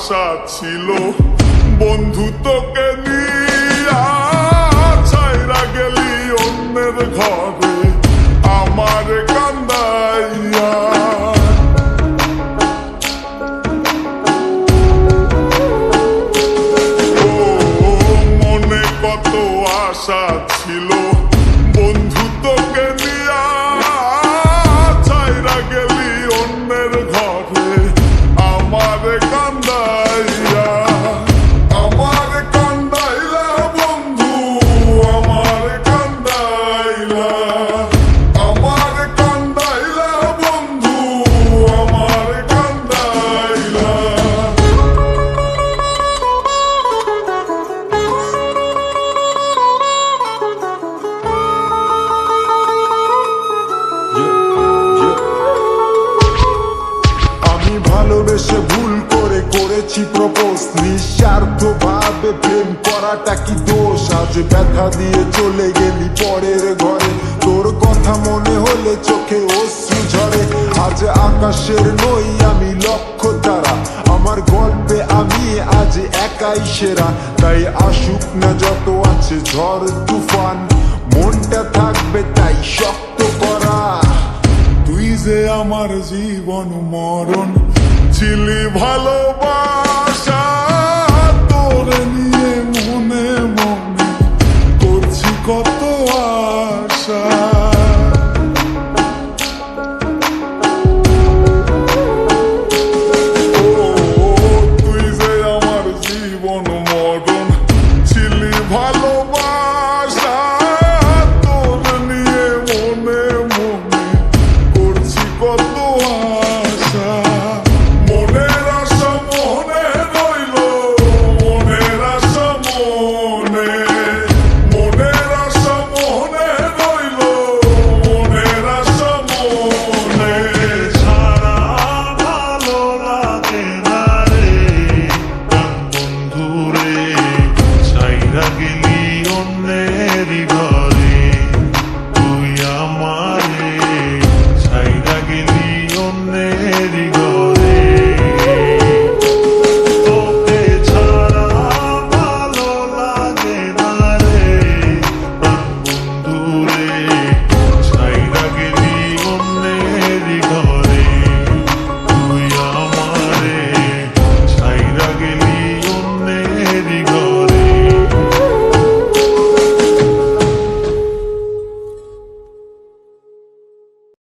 আশা ছিল বন্ধু তোকে নিয়া ছাইরা গেলি অন্যের ঘরে আমার কান্দাইয়া। ও মনে কত আশা ছিল বন্ধু তোকে নিয়া ছাইরা গেলি অন্যের ঘরে আমার কান্দাইয়া। আমার কান্দাইলা বন্ধু আমার কান্দাইলা, আমার কান্দাইলা বন্ধু আমার কান্দাইলা। আমি ভালোবেসে ভুল করে করেছি প্রপোজ, নিঃস্বার্থ ভাবে প্রেম করাটা কি দোষ? আজ ব্যথা দিয়ে চলে গেলি পরের ঘরে, তোর কথা মনে হলে চোখে অশ্রু ঝরে। আজ আকাশের নই আমি লক্ষ্য তারা, আমার গল্পে আমি আজ একাই সেরা। তাই আসুক না যত আছে ঝড় তুফান, মনটা থাকবে তাই শক্ত করা। তুই যে আমার জীবন মরণ ছিলি ভালো